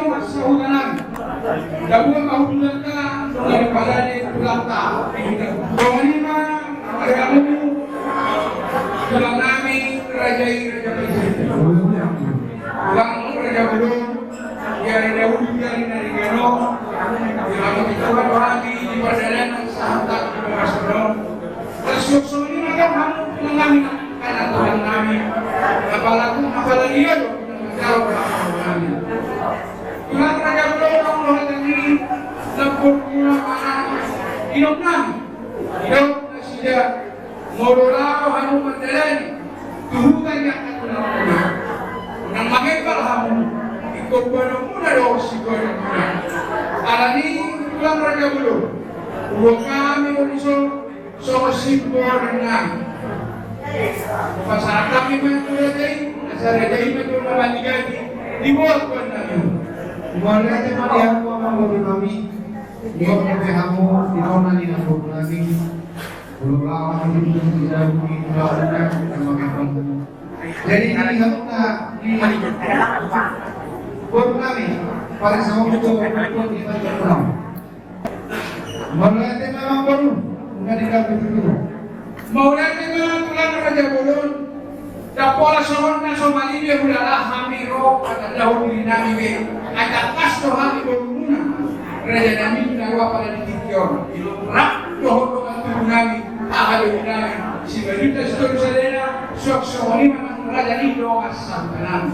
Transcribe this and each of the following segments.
mas sahudanan. Dabuan kahudulan ka dari pagani ulangta. Pemlima kamu tulang nami rajai raja presiden. Ulang raja belum dari Daud dari Geno yang kita lagi di perdana sahabat Rasulullah. Rasul ini kan kamu mengalami karena Tuhan kami. Apalagi dia kalau kami. Tuhan raja belum Allah ini sempurna mana hidup kami. Hidup sudah Morolau hamu menjalani Tuhan yang akan lakukan. Nang mangepal hamu ikut muna do siguro muna. Alani tulang raja belum. Uang kami uniso so sipor na. Pasal kami menjadi asal dari menjadi dibuat pun kami. Boleh tema dia mau kami. Dia kamu di mana di dalam kami. Belum lama itu tidak mungkin jadi ini kamu buat kami pada sama itu kita pulang. Mulai memang baru nggak dikasih dulu. Mulai memang tulang raja bolon. Dapola sohorna somali dia udahlah hamiro pada daun di nami ada kas doh hami boluna. Raja nami darwa pada ditikyor. Rak doh nami ahal nami. Si berita setor sadena sok sohoni memang raja ini doa sampenan.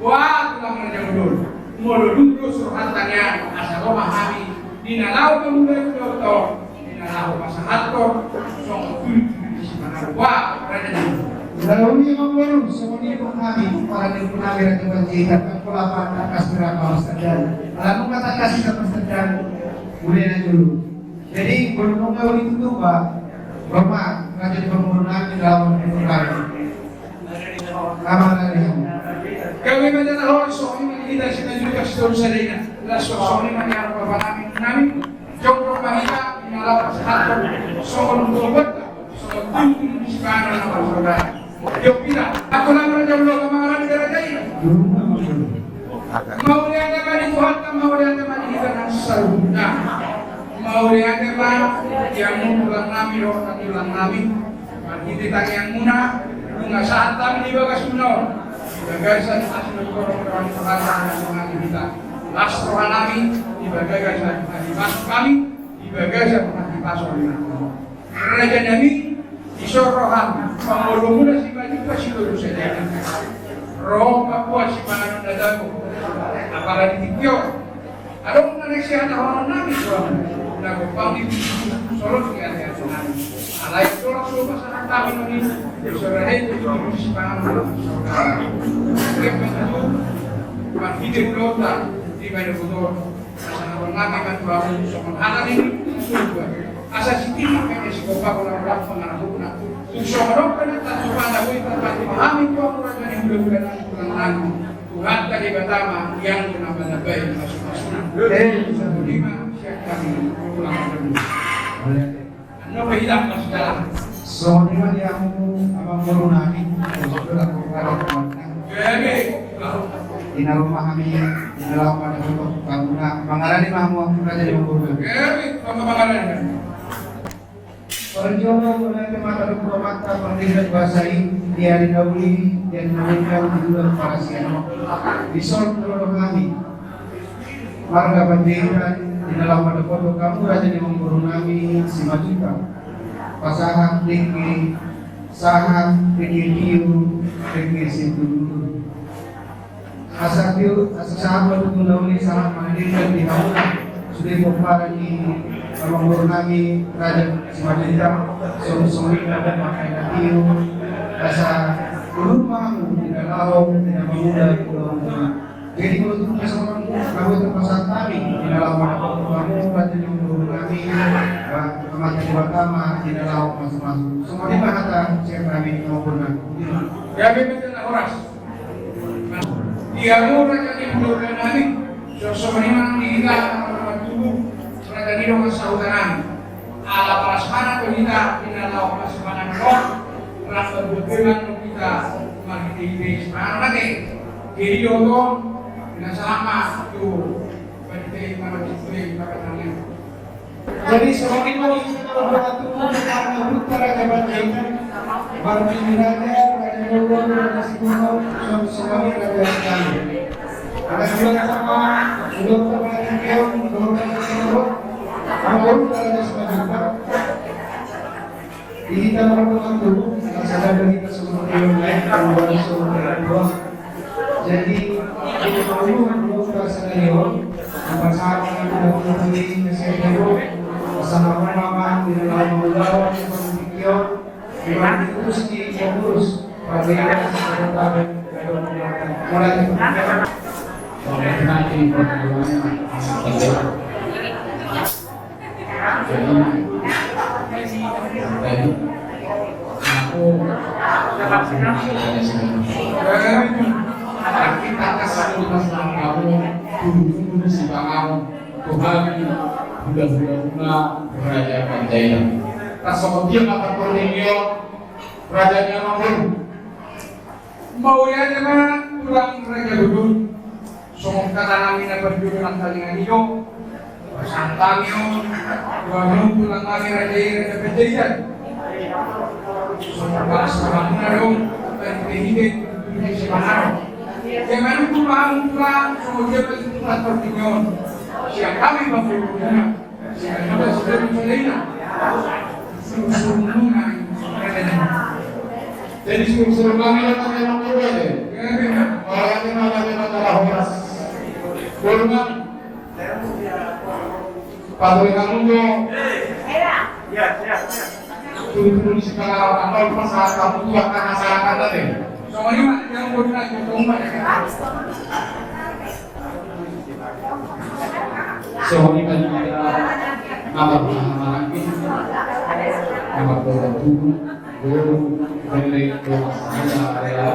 Wah tulang raja bolon. Molodun do surhatannya asal memahami dinalau kemudian doktor dinalau masahatko song di mana wah raja ini. Lalu ini membaru semuanya kami para penawir yang berjihad kepulauan atas berapa masalah. Lalu kata kasih sama sedang mulai dulu. Jadi gunung itu tuh pak, Roma raja di pembunuhan di dalam kami. Kamar dari kami menjadi orang soalnya kita sudah juga seluruh sadina. Lah soalnya menjadi apa kami jauh kita malah sehat soal buat soal tinggi di sana saudara. Yo pila, ako lang raja belum kemarin negara ini. Mau lihat apa di Tuhan, mau lihat apa di kita yang saruna. Mau lihat apa yang mulang nami, roh nanti ulang nami. Kita tanya yang muna, nggak saat kami di bagas munor. Gagasan asal orang-orang Tuhan kita. Lasrohan nami di bagasan di masuk kami di bagasan di pasor. Raja nami isorohan pangulong muna si Bani pa siguro sa dyan roh kapwa si Manang Nadago apalagi tikyo anong nareksyan na horon namin so nagpang di solot nga niya sa namin alay ito lang suba sa nagtabi namin isorohin ito si Manang Nadago paghitin lota di Managudor sa nabang namin matbawin sa mga ini suba asa sitin makanya si Bapak orang-orang pengarahuk na susyorok ka na tatupan ako itapat memahami ko ang orang yang bulan-bulan pulang lagu Tuhan tadi pertama yang menambah-nambah masuk-masuk sa lima siya kami pulang lagu ano ba hilang mas dalam so di mana yang abang baru namin sudah lakukan jadi dinarumah kami di dalam pada untuk bangunan pangalan mahamu raja di Bogor jadi apa pangalan Perjuangan oleh mata mata pendidikan bahasa ini di hari dahulu dan meninggal di bulan Parasiano di seluruh kami warga Bandiran di dalam pada foto kamu raja di Bogor kami 5 juta pasangan tinggi saham tinggi tiu tinggi situ asal sahabat untuk dahulu sangat mandiri di Hauna sudah memparani Bogor kami raja Simadita solusi dan makan tiu rasa belum mampu tidak lalu tidak mudah jadi untuk seorang kami terpasang kami di dalam kamu raja Bogor kami kematian pertama di dalam masuk-masuk semua di bahasa siapa kami maupun kami menjadi horas dia raja di Bogor kami sesuatu yang kita tubuh raja di rumah saudara ala prasmanan kita pinalaw prasmanan roh rasa berbulan kita magiging sekarang lagi jadi yotong Pinasama itu penting kalau ditulis makanya. Jadi semakin lagi kita berdoa karena putra jabat kita, baru raja Bogor, Raja Sikumo, semuanya raja sekali. Ada juga sama, udah terbanyak keon, Amor Raja Semanjunta. Kita melakukan dulu, sadar kita semua keon lain, kemudian semua kedua. Jadi kita perlu bersenario, bersama dengan pemimpin kesehatan, bersama mama di dalam melawan pemikiran, di mana terus diurus pada yang sebentar mulai pemikiran. Nanti pertemuannya jadi aku kita kasih masalah kamu dulu si kamu Tuhan budak-budak Raja Panjaya Tasawudir akan berningyo Rajanya Mahmud Mau ya jangan kurang Raja Dudun. Somong kata namin na berjuang kalingan iyo, santang iyo, buang pulang kami Raja Raja Panjayan. Somong balas kamu na dong, penghihigit si Manaro. Jangan pulang, semua dia berjuang pertinyon. Siang kami berjuang, siang kami sudah berjuang. Suruh-suruh jadi suruh kami datang yang juga deh orang yang ada horas kurang padahal kamu tuh turun di sekolah apa masalah kamu tuh akan masyarakat tadi soalnya yang berjuang itu soalnya kan kita nama lagi nama tubuh guru dari kelas area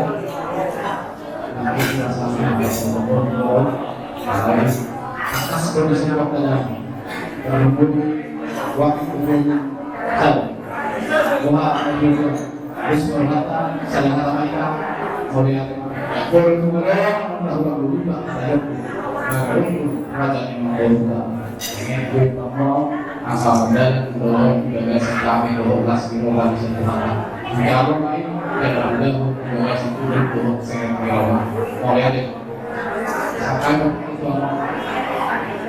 nanti kita sama atas kondisi waktunya berhubung waktu umum dan doa juga terus berkata saling kata melihat kalau kemudian melakukan dulu saya raja yang membuka ingin kamu asal dan dorong gagas kami 12 kilo lagi sederhana kalau lain dan ada gagas itu dorong saya kilo mulai ada sampai itu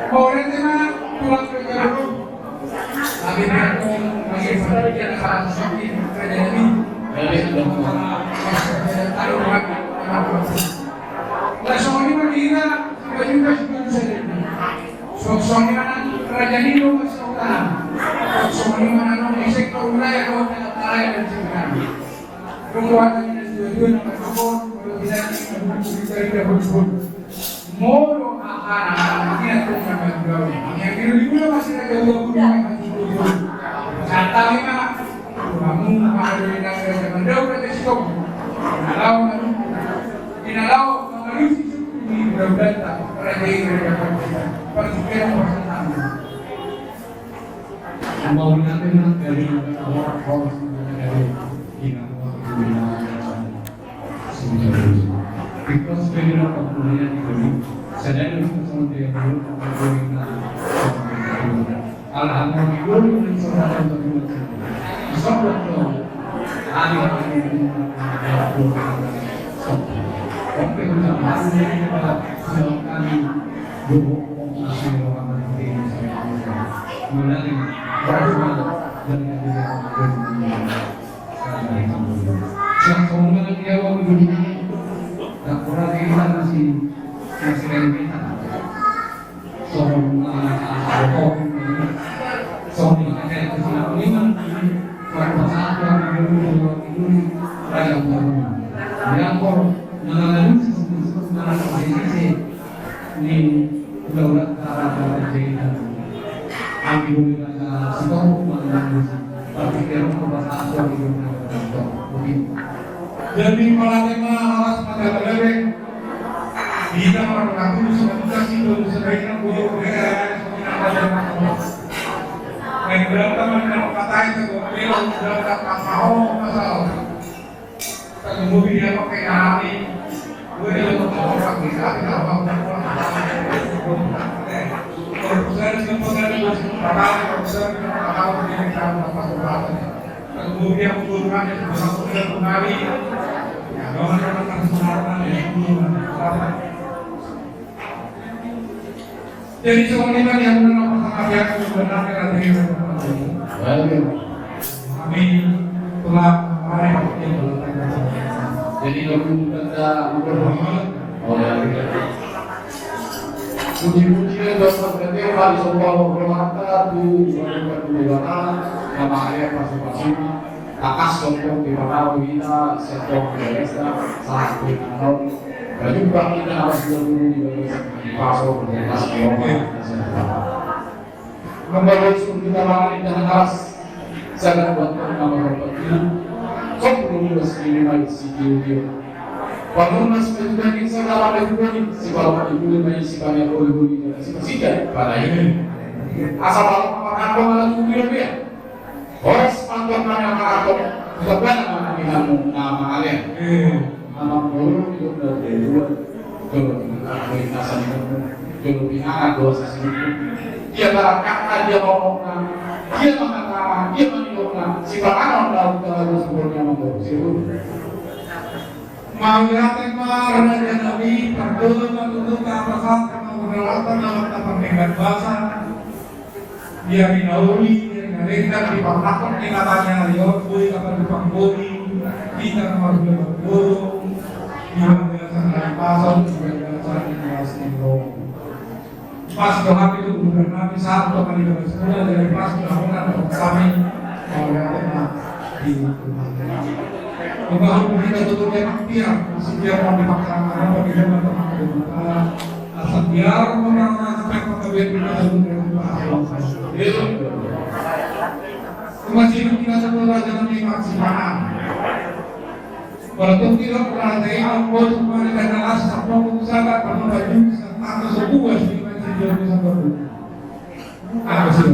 Orang tema pulang kerja dulu. Tapi dia masih berpikir hal sakit kerja ini. dari sudah Taruh lagi. Nah, soalnya kita juga sudah soalnya mana kerajaan ini masih utama. Soalnya mana sektor wilayah kalau tidak tahu dan sebagainya. Kemudian tujuan yang tersebut kalau tidak dicari dapat Moro akan ini untuk mengambil yang dulu masih ada 20 masih 20. Kata memang kamu mengambil negara zaman dahulu dari situ. Inalau mengalami di berbeda kerajaan persikiran persenama. mau nanti dari orang dari because when you are communicating sedang bersama dia dulu alhamdulillah itu saudara untuk saudara ali oke kita masih pada kami dulu masih orang yang mengenai bagaimana dan yang kemudian dia waktu dan orang kita masih kita soalnya kayak kesini ini kan satu ini raya baru yang kor mengalami sesuatu ini daulat cara jadi alhamdulillah sekarang mengalami berpikiran kebangsaan itu mungkin Jadi kalau tema alas pada lebih kita melakukan sesuatu itu sebaiknya butuh negara yang berapa mana kata itu bilang berapa mau masalah kalau mobil dia pakai hari gue dia mau orang kita tidak mau bakal proses bakal menjadikan apa kebatan. Kemudian hubungan yang bersangkutan kembali, ya kawan-kawan kesempatan ya hubungan. Jadi semuanya yang mengenal pertama yang sebenarnya ada yang kami telah jadi lagu tanda berhormat oleh puji-pujian dan berkata di sebuah bermata tu berdua nama ayah masing-masing akas kelompok di mana kita sektor desa saat kita dan juga kita harus dulu di pasar berkas kelompok kembali kita lari dan akas sangat buat nama berkata sebelum meski mai sikio bangun mas menjadi segala perbuatan segala ibu mai sikanya boleh sika pada ini asal makan malam kuliah dia horas pantang mana aku bukan nama kalian nama guru itu dari dua kalau nasan kalau pinang dosa sini dia barangkali dia ngomong dia mengatakan dia menunjukkan si bakalan dalam terlalu sempurna menurut Mengatakan raja Nabi perlu untuk keapasan karena pengelatan dalam pendidikan bahasa dia dinauli dia ngalengan dipaksakan ingatannya Yobui akan dipangguli kita harus berguru dia biasa dari pasar biasa di pas doa itu bukan Nabi satu kali bersekolah dari pas melakukan kami mengatakan di Membangun kita tutup yang biar biar mau dipaksakan apa kita melakukan asal biar orang sampai pengetahuan kita tutup kewajiban kita setelah jangan dimaksimalkan. Walaupun tidak pernah ada yang mau semua dan alas apa usaha kamu baju atau sebuah sih masih dia bisa berbuat. Apa sih?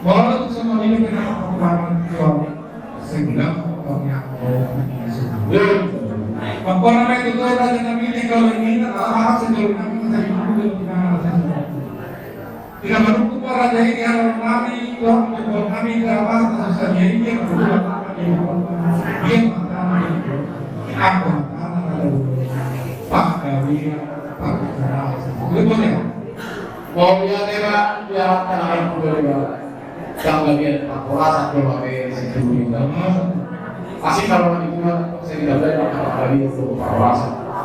Walau semua ini kenapa perkembangan suami sehingga orangnya apa namanya itu raja Nabi ini kalau ini apa sejauh kami saya dulu tidak menunggu para raja ini orang Nabi orang menyebut kami ke apa saja ini yang berdua dia mengatakan aku mengatakan Pak Gawi Pak Gawi betul ya mau dia tema dia akan berbeda yang bagian pakola satu pakai situ masih kalau itu saya tidak boleh pakai lagi untuk pakola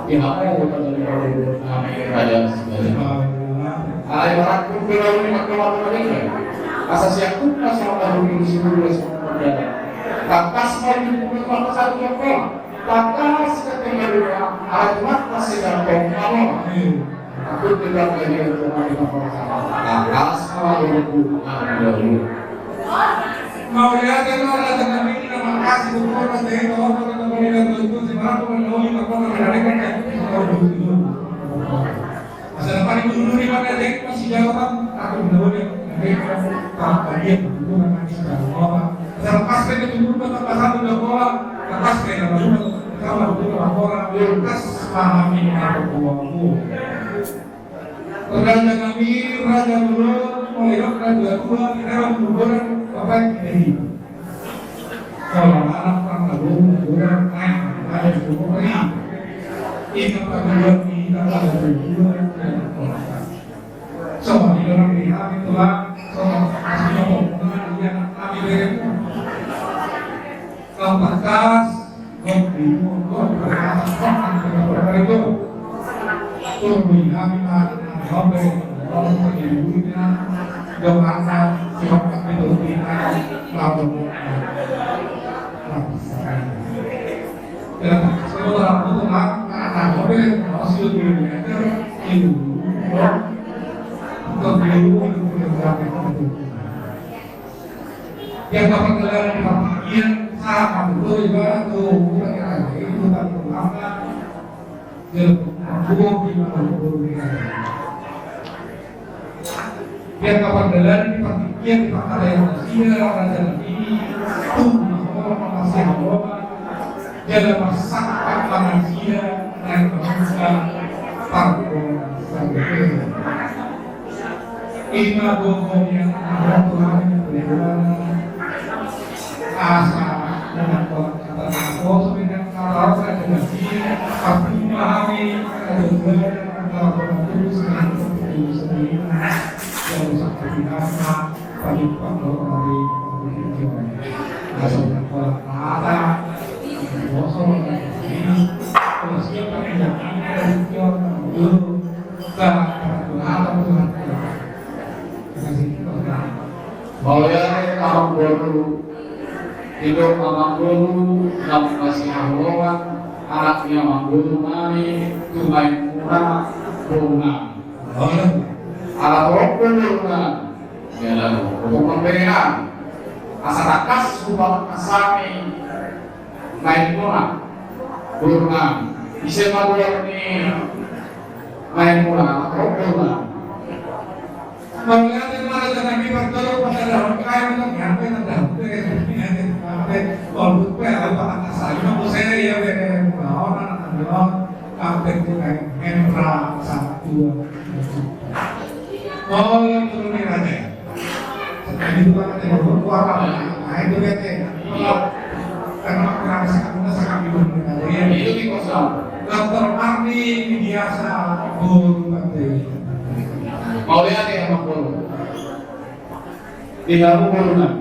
yang apa yang bukan dari kalau kami raja sebenarnya ada orang pun kalau ini pakai waktu lagi asal siap pun asal tahu dulu sebelum semua dia tanpas mau dibuat waktu satu yang tanpas ketika ada masih dalam kamu aku tidak lagi untuk melakukan tanpas mau dibuat mau lihat kan orang dengan ini nama kasih bukan ada yang orang dengan orang itu sebenarnya menolong apa mereka kan masa depan itu dulu di mana dek masih jawaban aku menolong mereka tanpa dia dulu namanya sekarang masa lepas kan itu dulu kan pasal udah bola lepas kan dulu sama dulu orang lepas memahami apa buahmu Raja kami, Raja dulu, melihat Raja tua, kita berbulan apa ini? Kalau anak orang lalu berbulan ada semua ini. Ini berbulan kita ada berbulan dan berbulan. Semua di dalam lihat itulah semua kasih omongan yang kami berikan. Lembagas, ngomong, berkata itu, turun kami sampai orang terjadinya doakan siapa itu kita lalu dan setelah itu anak mobil masih dulu itu untuk dulu yang dapat gelar di bagian sama itu juga tuh itu tak terlambat bukan di mana biar kapan gelar di bagian di pakar yang masih raja ini tuh orang masih orang dia masak manusia yang berusaha parpol sampai Ima bokong yang ada Tuhan yang asa dengan kata aku dengan kalau saya dengan pasti memahami kalau itu sendiri yang sangat biasa pada dari asal kalau ada bosong ini kalau siapa yang dulu Mauliane amang guru hidup amang guru namun kasih haluan anaknya amang guru nami tunai murah bunga alat rokok bunga ya lalu untuk pemberian asarakas subang asami main murah bunga bisa maluan ini main murah rokok bunga Mauliane malah jangan dipertolong pada dalam kain untuk nyampe tentang kalau gue apa anak saya mau saya ya orang kampung itu kayak Hendra 1 2 oh yang turunin aja setelah itu kan ada keluar nah itu kan karena kurang sangat bingung aja itu di kosong dokter Marni biasa guru Mauliane amang guru tinggal gurunan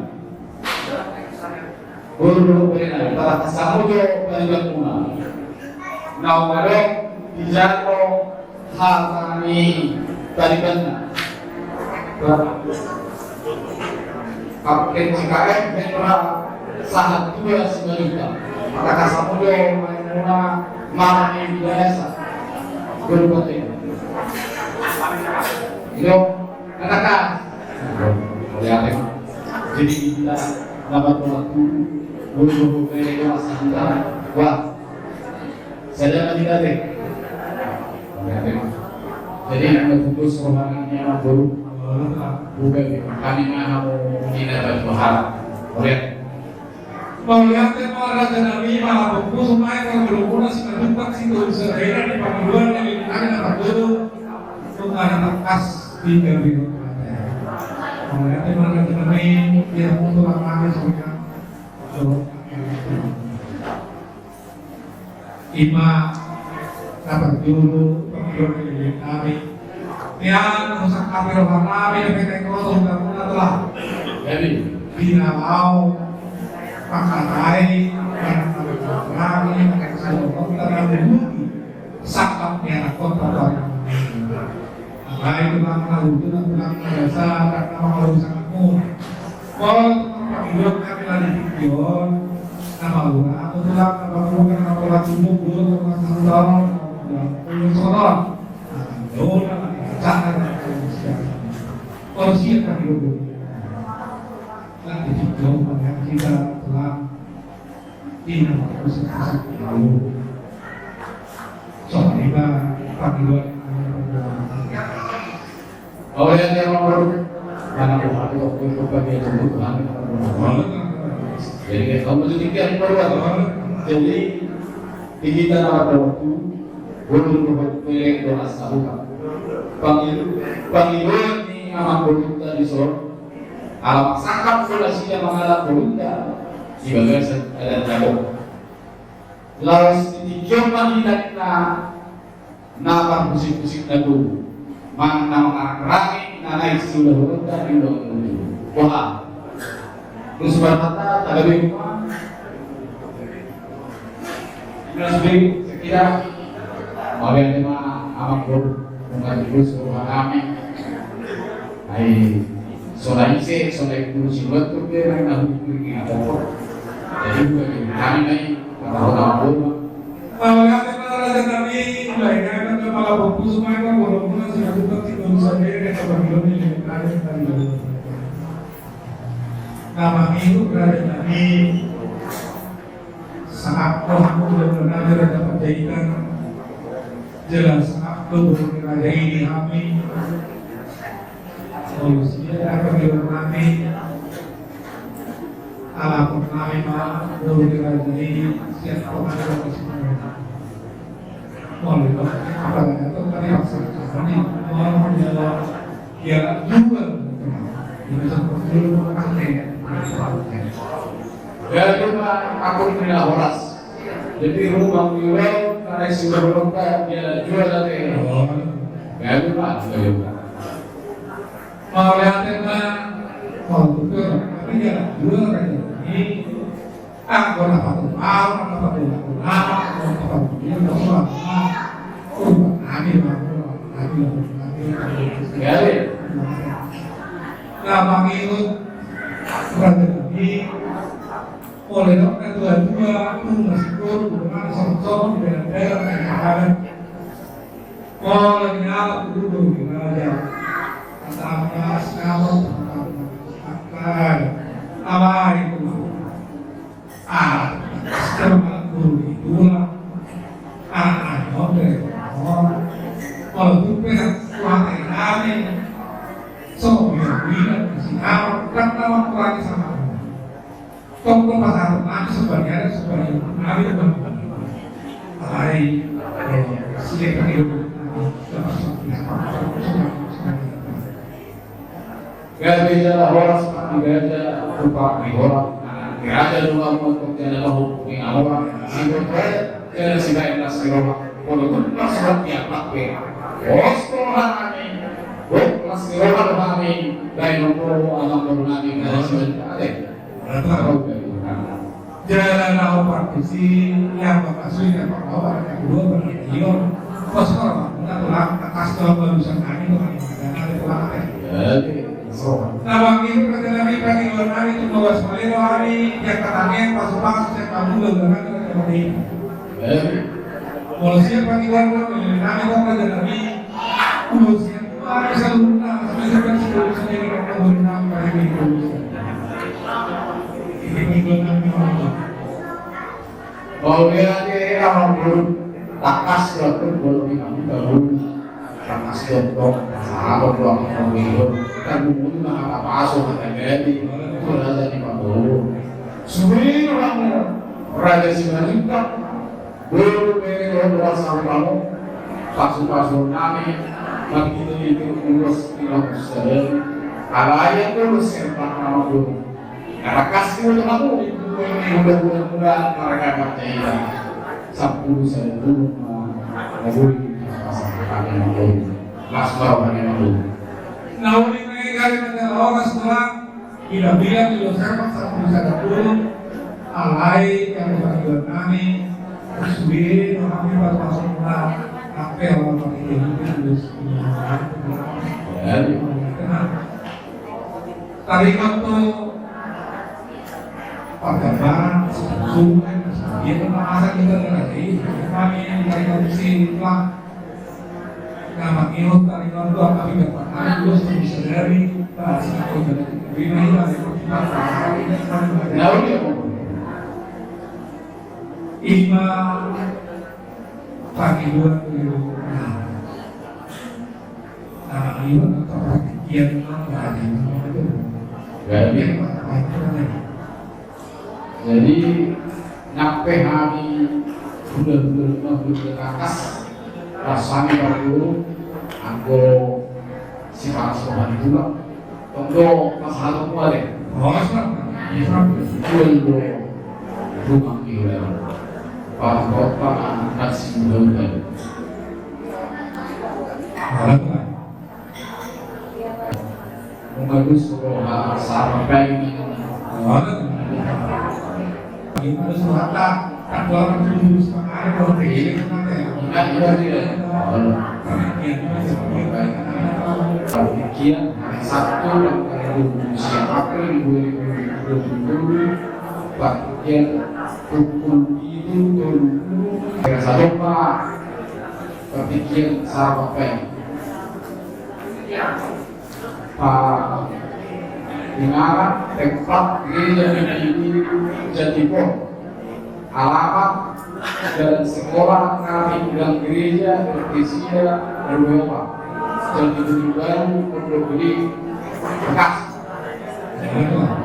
guru berenang para kasamudo panjang muna nawarok dijato hatani talibanna kapten CKM Hendra sahat dua sebalita para kasamudo muna marani biasa guru penting yo katakan lihat jadi kita dapat waktu untuk berdoa santa wah saya tidak deh jadi putus rombongannya guru bukan kami mau tidak berdoa lihat Mauliane malah jangan lima buku semuanya kalau belum sih menjumpai situ sebenarnya di panggilan yang ada dulu untuk anak kas di Gabriel. Mauliane malah jangan dia untuk apa semuanya. Ima dapat dulu panggilan kami. Ya, nusa kami orang kami yang kita kosong dan telah. jadi Bila mau pakai kami pakai sesuatu kita lalu sakap merah kota baru. Baik tulang lalu tulang biasa karena mau sangatmu. Kalau hidup kami lagi pion nama lu aku tulang apa bukan apa lagi tubuh tulang sandal tulang sonor. Doa cara porsi kami dulu. Nanti juga kita telah ini proses lalu soalnya panggilan Mauliane amang guru mana waktu untuk bagi kebutuhan jadi kamu jadi yang baru jadi kita dapat waktu untuk pilih doa sahuka panggilan ni amang guru tadi sore alam sakap sudah siap mengalap berunda sebagai ada tabung lalu setiap mandidak na pusing-pusing lagu mana mengarang naik sudah berunda di dalam wah terus berkata tak ada Nasbi sekira Mauliane amang guru mengajar suruh kami Solai se, solai guru silat tu dia yang nak hubungi ada. Jadi kami ni kalau orang guru. Mauliane malah jangan lainnya kan malah fokus semua kan walaupun sudah tutup tidur sendiri dan panggilan ini ada tadi. Nama itu berada di saat aku benar-benar dapat jadikan jelas aku benar ini kami. Solusinya akan dilakukan alam kami mah berbeda dari siapa orang semua. Mulai apa itu tadi maksudnya ini mau menjawab ya juga Jadi aku tidak horas. Jadi rumah beliau karena sebelum dia jual dari. Jadi Pak, mau lihatin mah mau betul tapi ya dua kan ini aku apa tuh apa tuh ini semua jadi nah bang itu berarti ini oleh dokter dua itu meskipun dengan sosok beda-beda yang ada kalau nyala dulu aja sama sekarang akan apa itu sekarang dulu itulah oke kalau itu pernah kuatir kami semua bilang siapa kan nama kuatir sama toko pasar kami sebagai kami hari silakan itu Gajah horas seperti gajah rupa orang. Gajah dua untuk jalan hubungi orang. Sibuk jalan si baik nas orang. Kalau itu masuk tiap pakai. Sekolah kami, kelas sekolah kami. Baik untuk alam bernabi dari sebentar. Jalan lawan praktisi yang berhasil yang berbawa yang kedua berion kosong natural atas kebagusan kami itu kami ada nah bang itu kata nabi pagi hari itu bawa sekali hari yang katanya pas saya kamu dengan kami kalau siapa pagi hari nabi kata nabi usia hari seluruhnya sebenarnya sebelum sendiri kita berenang kali kalau dia orang belum takas waktu belum kami baru takas contoh sahabat doang pemilu dan mungkin apa asal kata jadi itu ada di Palu suwi orang raja Simalingkap belum beri sama kamu pasu kami begitu itu urus tidak usah kalau ayat itu sempat nama belum karena kasih untuk aku mudah-mudahan mereka percaya 10 saya dulu ngabul kami ngabul masbah kami ngabul nah ini kali pada orang setelah bila-bila di Losermak 10 alai yang berjual kami suwi kami pada masuk mulai apel orang itu tadi waktu Pagkaban, sungai, itu masa kita lagi kami dari komisi lah nama iot dari itu kami berpakai terus bisa dari bahasa aku dari ini dari Ima pagi dua nama iot atau bagian dari itu jadi nyampe hari benar-benar ke atas rasanya baru aku si pasokan itu lah untuk masalah semua deh itu rumah kita para kota nasi muda bagus kalau sampai itu suara kalau dulu semangat kalau ini Demikian hari Sabtu usia April 2020 bagian pukul itu satu Pak berpikir sampai Pak Dengar tempat gereja ini Jatipur alamat dan sekolah kami dan gereja Ecclesia Eropa Jati Baru Pondok Gede Bekas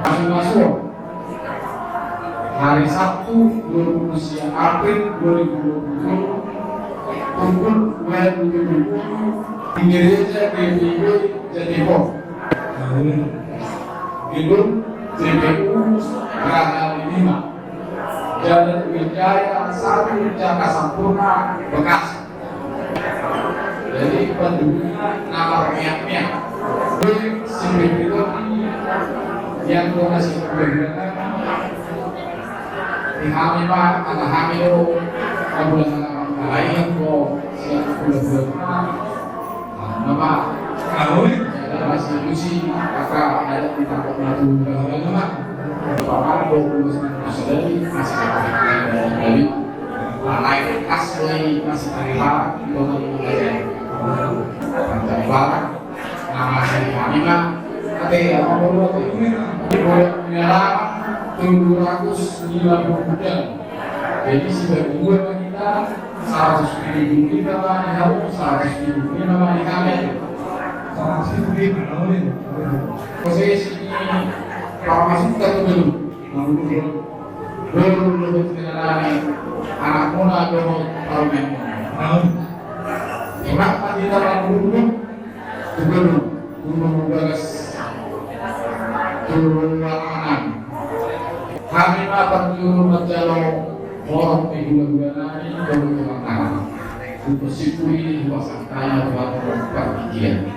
kami masuk hari Sabtu 20 siang April 2020 pukul 20 di gereja GBI Jatipur gedung CPU Geraha 5 Jalan Wijaya 1 Jaka Sampurna Bekasi. Jadi penduduknya nama rakyatnya CPP yang donasi bergerak di hamil pak ada hamil bulan lain kok siap bulan nama masih lusi maka ada di tempat batu nama Pak Prabowo masih dari naik asli masih terima Pantai Barat nama saya Hamima ada yang mau menyerang 750 bulan. Jadi sudah dua kita 100.000 kita di 100.000 ini nama di kami 100.000 posisi kalau masuk ke dulu belum kenalani anak muda belum parlemen kenapa di dalam dulu bagas turunangan kami akan turun menjalo orang di bulan-bulan ini turunangan bersipui luasan kaya buat pergian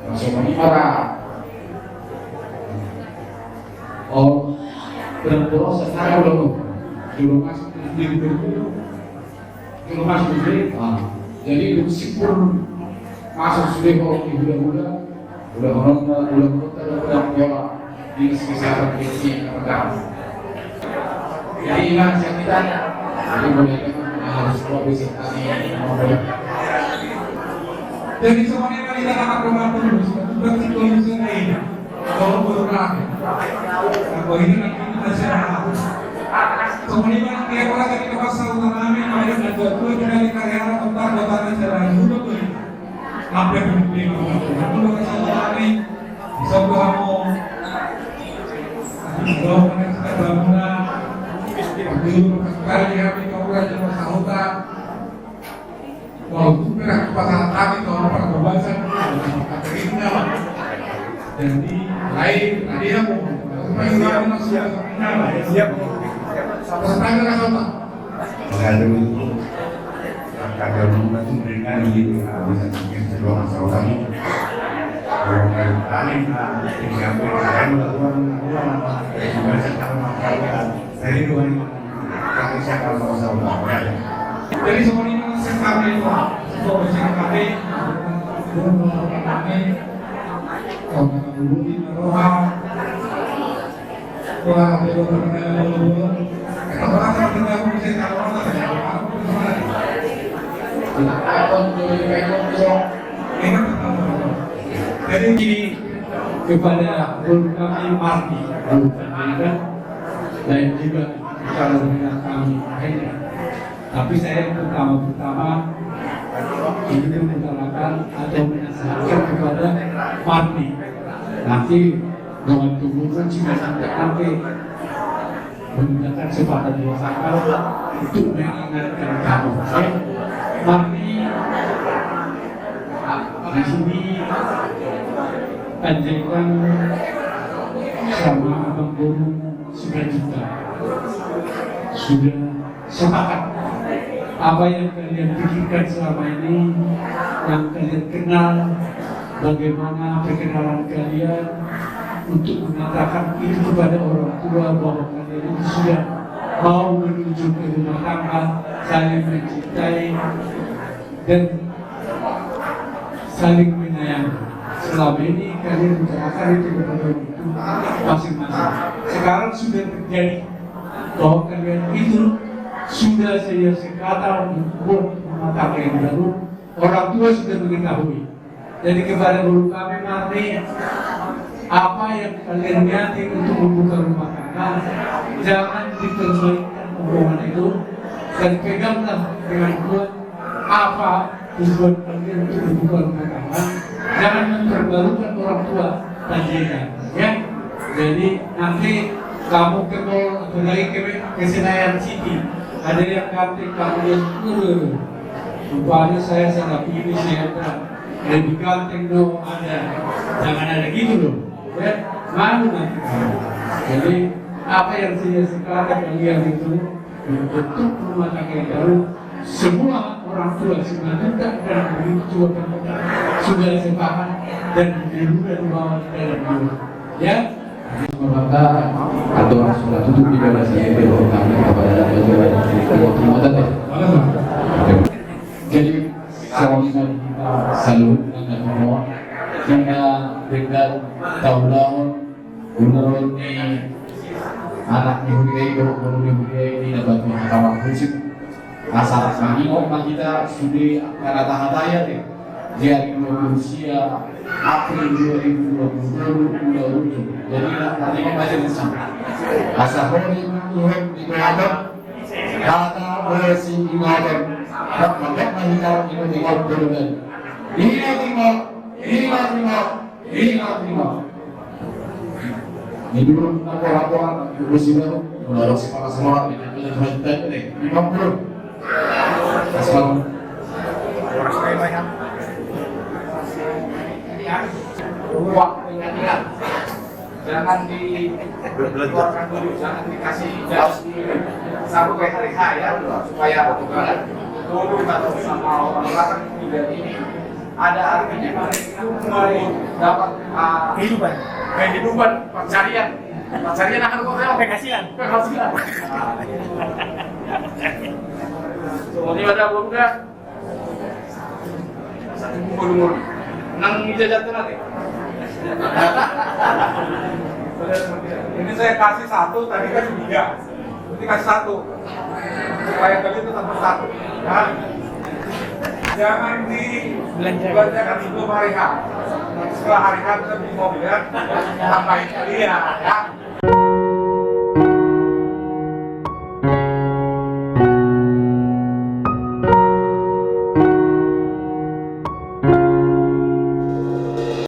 langsung para berpulau sekarang belum masuk jadi meskipun masuk sudah kalau di bulan-bulan udah pola di kesehatan ini pertama jadi ingat yang kita jadi boleh harus visitasi Jadi semuanya mari kita akan rumah dulu seperti kondisi ini kalau bergerak apa ini nanti kita serah semuanya mari kita orang kita pasal utama mari kita dua dari karya tentang kota serah dulu tuh sampai begini dulu kesalahan ini sebuah kamu kalau kita bangunan dulu kali kami kau kan cuma sahuta kalau itu merah pasangan kami kalau para berbahasa kategorinya jadi lain tadi aku supaya kita siap sampai ke kota lalu kadang membantu mereka di bisa bikin sebuah masalah kami kalau kali tinggal berjalan melakukan bahasa kalau dari dua kami siapa masalah jadi semuanya kami untuk bersama kami kalau dulu di Roha wah kalau kita bisa jadi kepada guru kami Marti dan juga kalau dengan kami lainnya. Tapi saya pertama ingin mengutarakan atau menasihatkan kepada Marti. Nanti dengan tubuhkan jika sampai nanti menggunakan sepatah dua sakal untuk mengingatkan kamu. Marti di sini panjangkan sama abang guru sudah juta sudah sepakat apa yang kalian pikirkan selama ini yang kalian kenal bagaimana perkenalan kalian untuk mengatakan itu kepada orang tua bahwa kalian itu sudah mau menuju ke rumah tangga saling mencintai dan saling menyayangi. Selama ini kalian utarakan itu kepada itu masing-masing. Sekarang sudah terjadi bahwa kalian itu sudah saya sekata membuat rumah tangga yang baru. Orang tua sudah mengetahui. Jadi kepada guru kami Marti, apa yang kalian niati untuk membuka rumah tangga, jangan diperbaikkan hubungan itu dan peganglah dengan kuat apa tujuan kalian untuk membuka rumah tangga. Jangan memperbarukan orang tua panjenengan, ya. Jadi nanti kamu ke mall atau lagi ke Senayan City, ada yang kanting kamu yang rupanya saya salah pilih saya lebih ganteng dong ada, jangan ada gitu loh, ya. malu nanti. Jadi apa yang saya sekarang yang itu membentuk rumah tangga yang baru. Semua orang tua sudah dekat dan begitu sudah sepakat dan dan bawa dalam dulu. Ya, maka atau sudah tutup di bawah saya berdoa kepada Tuhan terima kasih. Jadi sama kita salut dengan semua karena dengan tahun-tahun umur ini anak Yahudi ini dapat mengatakan prinsip asal mengingat kita sudah kata-kata ya deh dari Rusia April 2020 jadi nanti masih sama asal ini Tuhan diberkati kata versi ibadah dan mereka kita tinggal berdoa ini dulu laporan bersih menurut sekolah semua itu berita deh 50 Asal Uang ingat-ingat, jangan dikeluarkan dulu, jangan dikasih sampai hari kaya supaya dulu atau sama orang-orang tidak ini ada artinya mereka mau dapat kehidupan pencarian akan penghasilan. Semuanya ada buka. Umur nang ijazah tuh nanti. Ini saya kasih 1, tadi kasih 3. Ini kasih 1. Supaya tadi itu tambah 1. Nah, jangan dibelanjakan sebelum hari H. Nanti setelah hari H kita beli mobil ya. Tambahin kali ya.